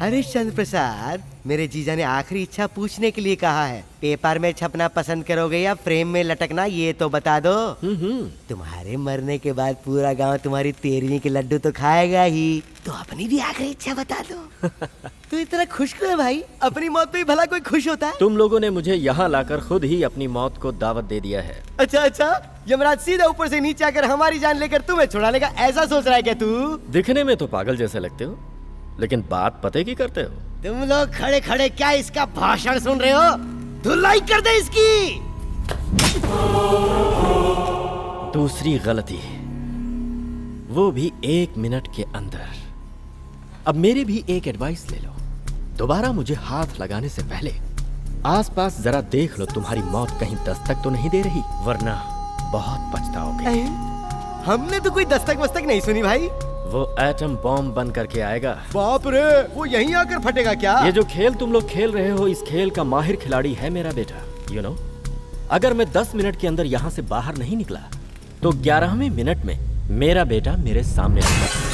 हरिश्चंद्र प्रसाद, मेरे जीजा ने आखिरी इच्छा पूछने के लिए कहा है। पेपर में छपना पसंद करोगे या फ्रेम में लटकना, ये तो बता दो। तुम्हारे मरने के बाद पूरा गांव तुम्हारी 13वीं के लड्डू तो खाएगा ही, तो अपनी भी आखिरी इच्छा बता दो। तू इतना खुश क्यों है भाई? अपनी मौत पे ही भला कोई खुश होता है? तुम लोगों ने मुझे यहाँ लाकर खुद ही अपनी मौत को दावत दे दिया है। अच्छा, यमराज सीधा ऊपर से नीचे आकर हमारी जान लेकर तुम्हें छुड़ाने का ऐसा सोच रहा है क्या तू? दिखने में तो पागल जैसे लगते हो, लेकिन बात पते की करते हो। तुम लोग खड़े खड़े क्या इसका भाषण सुन रहे हो? धुलाई कर दे इसकी। दूसरी गलती, वो भी 1 मिनट के अंदर। अब मेरी भी एक एडवाइस ले लो, दोबारा मुझे हाथ लगाने से पहले आसपास जरा देख लो तुम्हारी मौत कहीं दस्तक तो नहीं दे रही, वरना बहुत पछताओगे। हमने तो कोई दस्तक वस्तक नहीं सुनी भाई। वो एटम बॉम्ब बन करके आएगा। बाप रे, वो यहीं आकर फटेगा क्या? ये जो खेल तुम लोग खेल रहे हो, इस खेल का माहिर खिलाड़ी है मेरा बेटा। यू नो, अगर मैं 10 मिनट के अंदर यहाँ से बाहर नहीं निकला तो 11वें मिनट में मेरा बेटा मेरे सामने आएगा।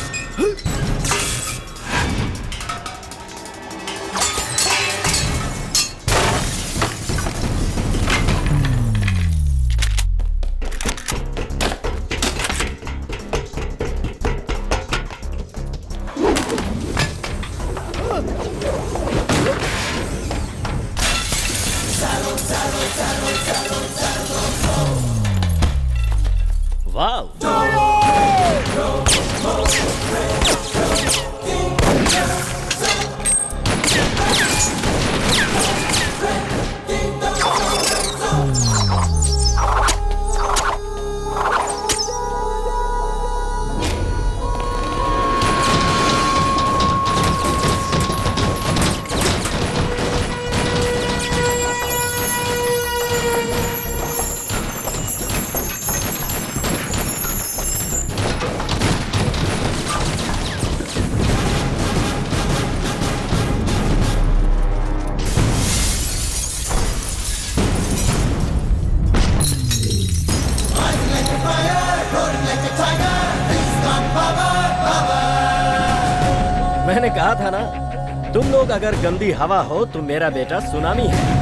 वाव! मैंने कहा था ना, तुम लोग अगर गंदी हवा हो तो मेरा बेटा सुनामी है।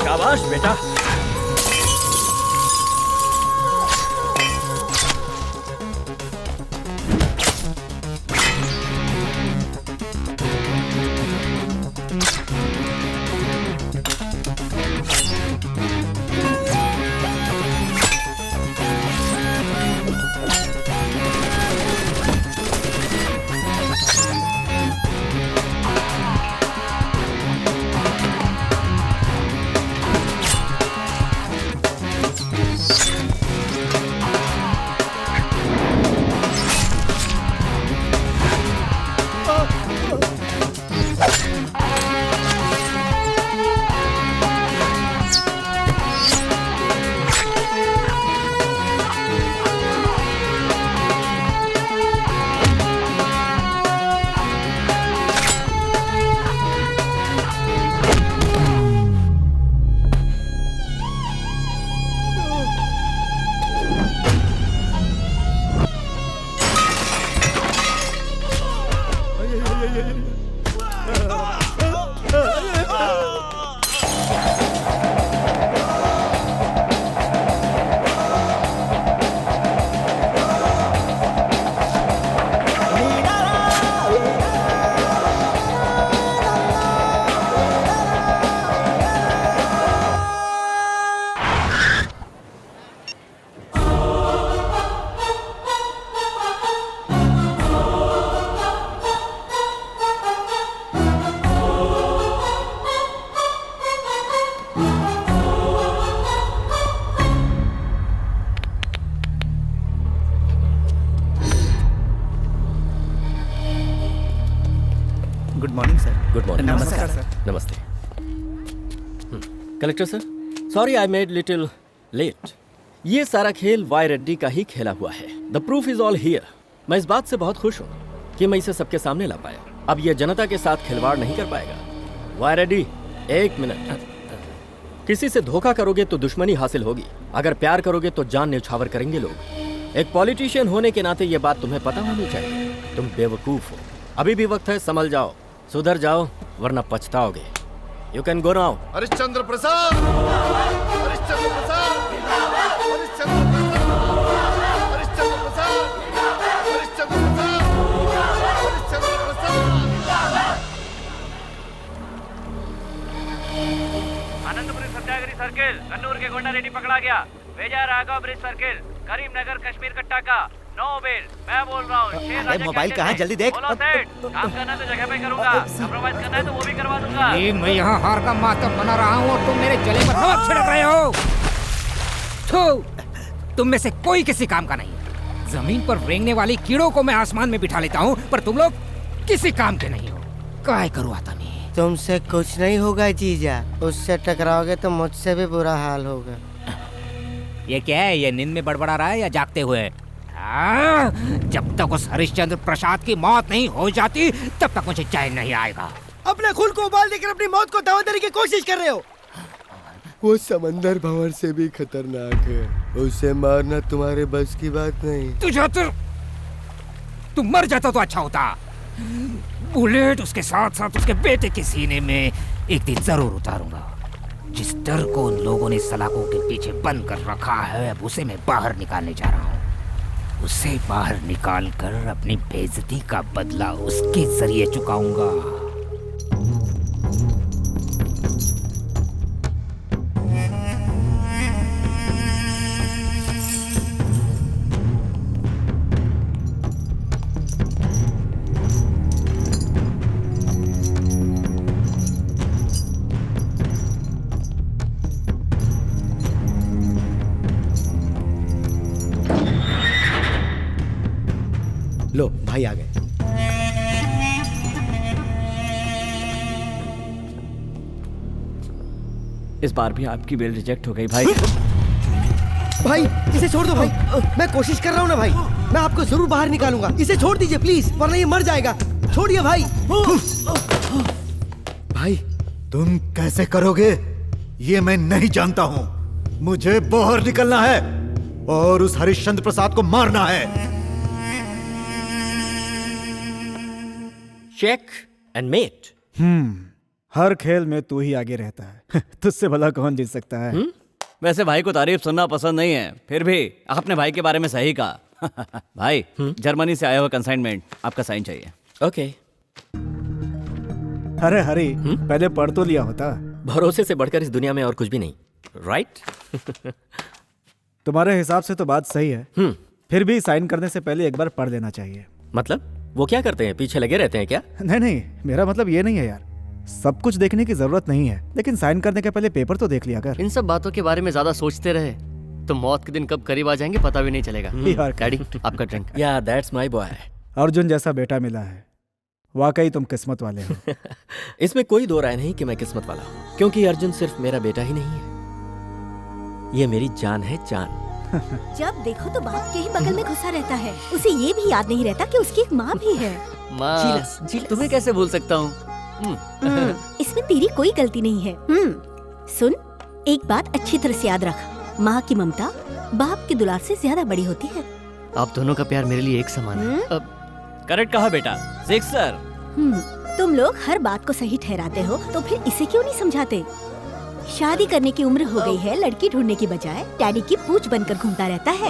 शाबाश बेटा। Morning sir. Good morning. नमस्कार सर। नमस्ते। Collector sir, sorry I made little late. ये सारा खेल वाई रेड्डी का ही खेला हुआ है। The proof is all here. मैं इस बात से बहुत खुश हूँ कि मैं इसे सबके सामने ला पाया। अब ये जनता के साथ खिलवाड़ नहीं कर पाएगा। वाई रेड्डी, एक मिनट। किसी से धोखा करोगे तो दुश्मनी हासिल होगी, अगर प्यार करोगे तो जान न्यौछावर करेंगे लोग। एक पॉलिटिशियन होने के नाते ये बात तुम्हें पता होनी चाहिए। तुम बेवकूफ हो। अभी भी वक्त है, संभल जाओ, सुधर जाओ, वरना पछताओगे। You can go now. Harishchandra Prasad, Harishchandra Prasad, Harishchandra Prasad, Harishchandra Prasad, Harishchandra Prasad, Harishchandra Prasad. Anandpuri Satyagrahi circle, Kannur के गोंडा रेड्डी पकड़ा गया। भेजा राघव ब्रिज सर्किल, करीमनगर कश्मीर कट्टा का। No bail. मैं बोल रहा हूँ। अरे मोबाइल कहाँ है? जल्दी देख। बोलो सेठ, काम करना तो जगह पे करूंगा, कंप्रोमाइज करना है तो वो भी करवा दूंगा। ये मैं यहाँ हार का मातम मना रहा हूँ और तुम मेरे गले पर नमक छिड़क रहे हो। थू, तुम में से कोई किसी काम का नहीं। जमीन पर रेंगने वाली कीड़ों को मैं आसमान में बिठा लेता हूँ, पर तुम लोग किसी काम के नहीं हो। काय करूँ आता नहीं। तुमसे कुछ नहीं होगा जीजा, उससे टकराओगे तो मुझसे भी बुरा हाल होगा। ये क्या है? ये नींद में बड़बड़ा रहा है या जागते हुए? जब तक उस हरिश्चंद्र प्रसाद की मौत नहीं हो जाती तब तक मुझे चैन नहीं आएगा। अपने खून को उबाल देकर अपनी मौत को दावा देने की कोशिश कर रहे हो। वो समंदर भंवर से भी खतरनाक है, उसे मारना तुम्हारे बस की बात नहीं। तुम मर जाता तो अच्छा होता। बुलेट उसके साथ साथ उसके बेटे के सीने में एक दिन जरूर उतारूंगा। जिस डर को उन लोगों ने सलाखों के पीछे बंद कर रखा है, अब उसे मैं बाहर निकालने जा रहा हूँ। उसे बाहर निकाल कर अपनी बेइज्जती का बदला उसके जरिए चुकाऊंगा। लो भाई आ गए। इस बार भी आपकी बेल रिजेक्ट हो गई भाई। भाई इसे छोड़ दो भाई, मैं कोशिश कर रहा हूँ ना भाई, मैं आपको जरूर बाहर निकालूंगा। इसे छोड़ दीजिए प्लीज, वरना ये मर जाएगा। छोड़िए भाई। भाई तुम कैसे करोगे ये मैं नहीं जानता हूँ। मुझे बाहर निकलना है और उस हरिश्चंद्र प्रसाद को मारना है। Check and met. हर खेल में तू ही आगे रहता है। तुझसे भला कौन जीत सकता है? वैसे भाई को तारीफ सुनना पसंद नहीं है, फिर भी आपने भाई के बारे में सही कहा। भाई जर्मनी से आया हुआ कंसाइनमेंट, आपका साइन चाहिए। ओके। अरे हरी, पहले पढ़ तो लिया होता। भरोसे से बढ़कर इस दुनिया में और कुछ भी नहीं, राइट? तुम्हारे हिसाब से तो बात सही है, फिर भी साइन करने से पहले एक बार पढ़ लेना चाहिए। मतलब वो क्या करते हैं, पीछे लगे रहते हैं क्या? नहीं नहीं, मेरा मतलब ये नहीं है यार। सब कुछ देखने की जरूरत नहीं है, लेकिन साइन करने के पहले पेपर तो देख लिया कर। इन सब बातों के बारे में ज्यादा सोचते रहे तो मौत के दिन कब करीब आ जाएंगे पता भी नहीं चलेगा। डैडी आपका ड्रिंक। या दैट्स माय बॉय। अर्जुन जैसा बेटा मिला है, वाकई तुम किस्मत वाले हो। इसमें कोई दो राय नहीं कि मैं किस्मत वाला हूँ, क्योंकि अर्जुन सिर्फ मेरा बेटा ही नहीं है, ये मेरी जान है, जान। जब देखो तो बाप के ही बगल में घुसा रहता है। उसे ये भी याद नहीं रहता कि उसकी एक माँ भी है। माँ, तुम्हें कैसे भूल सकता हूँ? इसमें तेरी कोई गलती नहीं है। सुन, एक बात अच्छी तरह से याद रख, माँ की ममता बाप के दुलार से ज्यादा बड़ी होती है। आप दोनों का प्यार मेरे लिए एक समान है। करेक्ट कहा बेटा, सिक्सर। तुम लोग हर बात को सही ठहराते हो, तो फिर इसे क्यों नहीं समझाते? शादी करने की उम्र हो गई है, लड़की ढूंढने की बजाय डैडी की पूछ बनकर घूमता रहता है।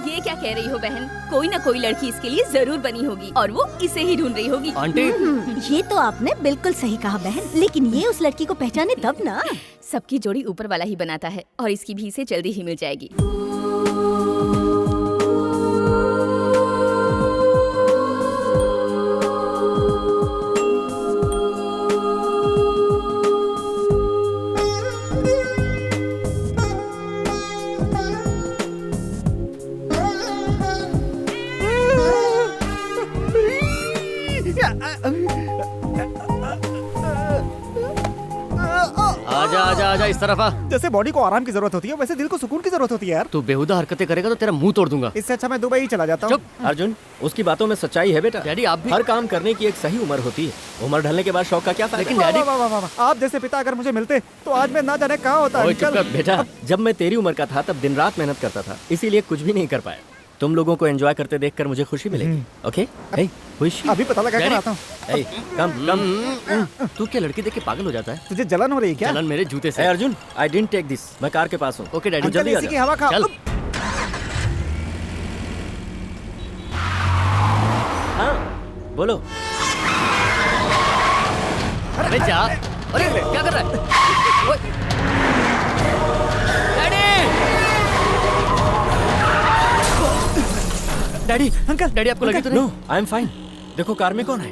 ये क्या कह रही हो बहन? कोई ना कोई लड़की इसके लिए जरूर बनी होगी और वो इसे ही ढूंढ रही होगी। आंटी, ये तो आपने बिल्कुल सही कहा बहन, लेकिन ये उस लड़की को पहचाने तब ना। सबकी जोड़ी ऊपर वाला ही बनाता है और इसकी भी इसे जल्दी ही मिल जाएगी। आजा इस तरफ आ। जैसे बॉडी को आराम की जरूरत होती है वैसे दिल को सुकून की जरूरत होती है यार। तू बेहुदा हरकतें करेगा तो तेरा मुंह तोड़ दूंगा। इससे अच्छा मैं दुबई ही चला जाता हूँ। चुप अर्जुन, उसकी बातों में सच्चाई है बेटा। डैडी आप भी हर काम करने की एक सही उम्र होती है। उम्र ढलने के बाद शौक का क्या फायदा? लेकिन डैडी वाह, वाह, वाह, वाह। आप जैसे पिता अगर मुझे मिलते तो आज मैं ना जाने कहाँ होता। ओए चुप कर बेटा, जब मैं तेरी उम्र का था तब दिन रात मेहनत करता था, इसीलिए कुछ भी नहीं कर पाया। तुम लोगों को एंजॉय करते देखकर मुझे खुशी मिलेगी। ओके खुशी अभी पता लगा कर आता हूँ। कम कम। तू क्या लड़की देख के पागल हो जाता है? तुझे जलन हो रही है क्या? जलन मेरे जूते से। Arjun I didn't take this, मैं कार के पास हूँ। ओके डैडी जल्दी आ की हवा खा। चल। हाँ बोलो। अरे जा। अरे क्या कर रहा है? डैडी अंकल, डैडी आपको लगी तो नहीं? No I am fine. देखो कार में कौन है?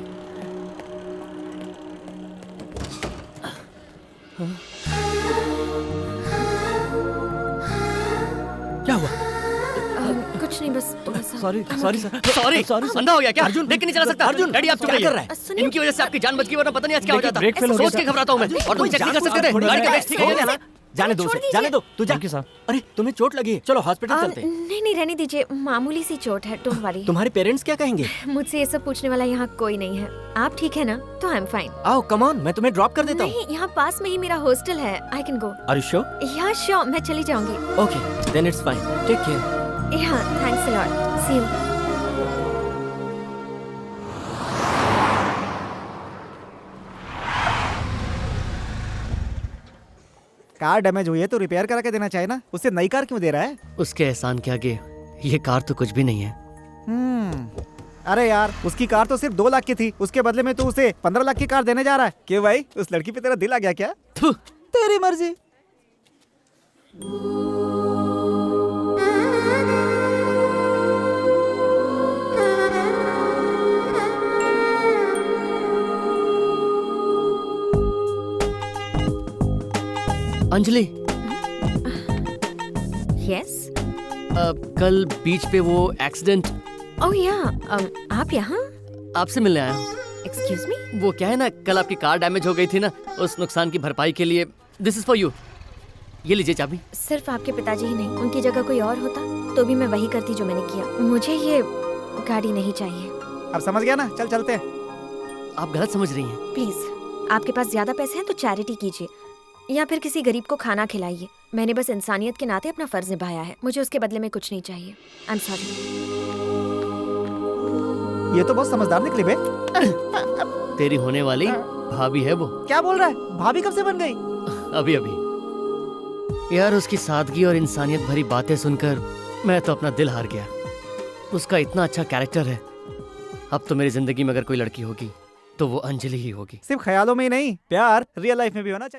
क्या हुआ? कुछ नहीं, बस सॉरी सॉरी अंधा हो गया क्या? अर्जुन देख के नहीं चला सकता। अर्जुन डैडी आप क्या कर रहा है? इनकी वजह से आपकी जान बच गई, वरना पता नहीं आज क्या हो जाता। सोच के घबराता हूँ मैं। और तुम चेक नहीं कर सकते थे? गाड़ी का ब्रेक ठीक है ना? जाने दो उसे, जाने दो। तू जा। अरे तुम्हें चोट लगी है, चलो हॉस्पिटल चलते हैं। नहीं रहने दीजिए, मामूली सी चोट है, डोंट वरी। तुम्हारे पेरेंट्स क्या कहेंगे? मुझसे ये सब पूछने वाला यहाँ कोई नहीं है। आप ठीक है ना? तो आई एम फाइन। आओ कम ऑन, मैं तुम्हें ड्रॉप कर देता हूँ। नहीं, यहाँ पास में ही मेरा हॉस्टल है, I can go. Are you sure? Yeah sure, मैं चली जाऊंगी। Okay then it's fine, take care. Yeah thanks a lot, see you. Car damage हुई है तो रिपेयर करा के देना चाहिए ना, उससे नई कार क्यों दे रहा है? उसके एहसान के आगे ये कार तो कुछ भी नहीं है। अरे यार उसकी कार तो सिर्फ 2 लाख की थी, उसके बदले में तो उसे 15 लाख की कार देने जा रहा है। क्यों भाई, उस लड़की पे तेरा दिल आ गया क्या? तेरी मर्जी। अंजलि। यस। कल बीच पे वो एक्सीडेंट। ओह या, आप यहाँ? आपसे मिलने आया हूँ। Excuse me? वो क्या है ना, कल आपकी कार डैमेज हो गई थी ना, उस नुकसान की भरपाई के लिए दिस इज फॉर यू। ये लीजिए चाबी। सिर्फ आपके पिताजी ही नहीं, उनकी जगह कोई और होता तो भी मैं वही करती जो मैंने किया। मुझे ये गाड़ी नहीं चाहिए। अब समझ गया ना, चल चलते हैं। आप गलत समझ रही हैं। प्लीज, आपके पास ज्यादा पैसे हैं तो चैरिटी कीजिए या फिर किसी गरीब को खाना खिलाइए। मैंने बस इंसानियत के नाते अपना फर्ज निभाया है, मुझे उसके बदले में कुछ नहीं चाहिए। I am sorry. ये तो बहुत समझदार निकली बे। तेरी होने वाली भाभी है वो। क्या बोल रहा है? भाभी कब से बन गई? अभी यार उसकी सादगी और इंसानियत भरी बातें सुनकर मैं तो अपना दिल हार गया। उसका इतना अच्छा कैरेक्टर है। अब तो मेरी जिंदगी में अगर कोई लड़की होगी तो वो अंजलि ही होगी। सिर्फ ख्यालों में ही नहीं, प्यार रियल लाइफ में भी होना चाहिए।